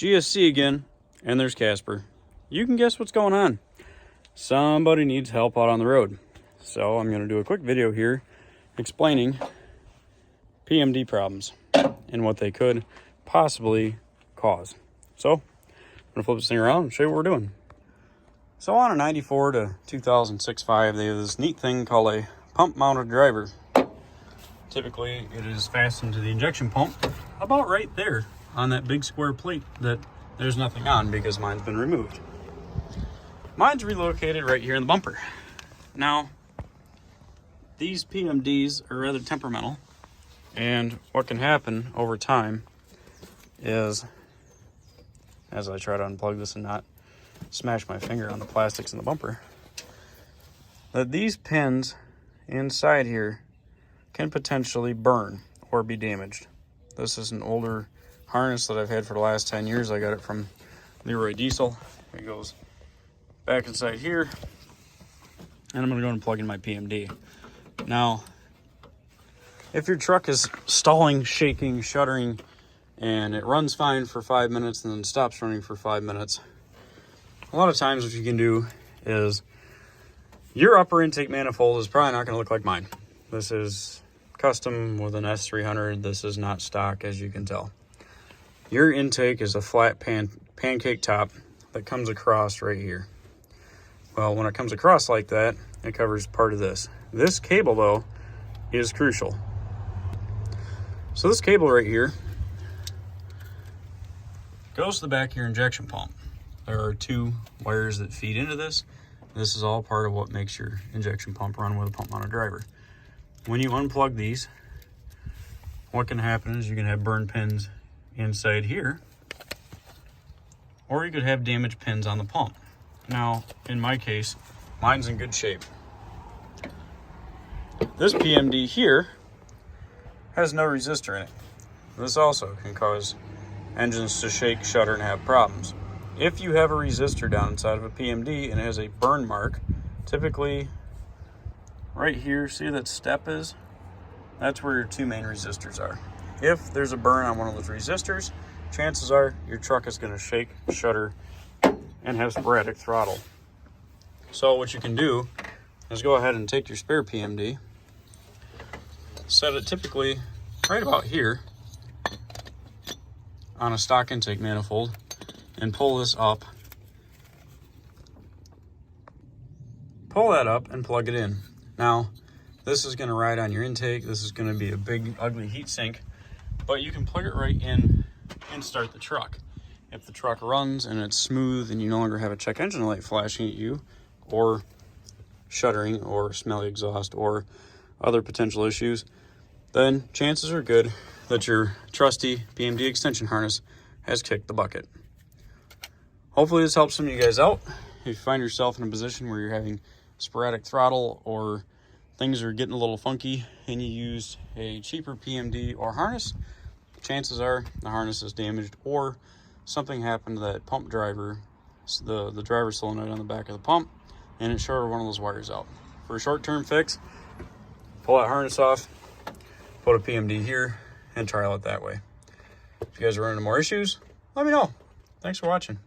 GSC again, and there's Casper. You can guess what's going on. Somebody needs help out on the road. So I'm going to do a quick video here explaining PMD problems and what they could possibly cause. So I'm going to flip this thing around and show you what we're doing. So on a 94 to 2006.5, they have this neat thing called a pump mounted driver. Typically it is fastened to the injection pump about right there on that big square plate that there's nothing on because mine's been removed. Mine's relocated right here in the bumper. Now, these PMDs are rather temperamental, and what can happen over time is, as I try to unplug this and not smash my finger on the plastics in the bumper, that these pins inside here can potentially burn or be damaged. This is an older harness that I've had for the last 10 years. I got it from Leroy Diesel. It goes back inside here, and I'm going to go and plug in my PMD. Now, if your truck is stalling, shaking, shuddering, and it runs fine for 5 minutes and then stops running for 5 minutes, a lot of times what you can do is your upper intake manifold is probably not going to look like mine. This is custom with an S300. This is not stock, as you can tell. Your intake is a flat pancake top that comes across right here. Well, when it comes across like that, it covers part of this. This cable, though, is crucial. So this cable right here goes to the back of your injection pump. There are two wires that feed into this. This is all part of what makes your injection pump run with a pump mounted driver. When you unplug these, what can happen is you can have burn pins inside here, or you could have damaged pins on the pump. Now, in my case, mine's in good shape. This PMD here has no resistor in it. This also can cause engines to shake, shudder, and have problems. If you have a resistor down inside of a PMD and it has a burn mark, typically right here, see that step is? That's where your two main resistors are. If there's a burn on one of those resistors, chances are your truck is going to shake, shudder, and have sporadic throttle. So what you can do is go ahead and take your spare PMD, set it typically right about here on a stock intake manifold, and pull this up. Pull that up and plug it in. Now, this is going to ride on your intake. This is going to be a big, ugly heat sink, but you can plug it right in and start the truck. If the truck runs and it's smooth and you no longer have a check engine light flashing at you, or shuddering, or smelly exhaust, or other potential issues, then chances are good that your trusty PMD extension harness has kicked the bucket. Hopefully this helps some of you guys out. If you find yourself in a position where you're having sporadic throttle or things are getting a little funky and you use a cheaper PMD or harness, chances are the harness is damaged or something happened to that pump driver, the driver solenoid on the back of the pump, and it shorted one of those wires out. For a short-term fix, pull that harness off, put a PMD here, and trial it that way. If you guys are running into more issues, let me know. Thanks for watching.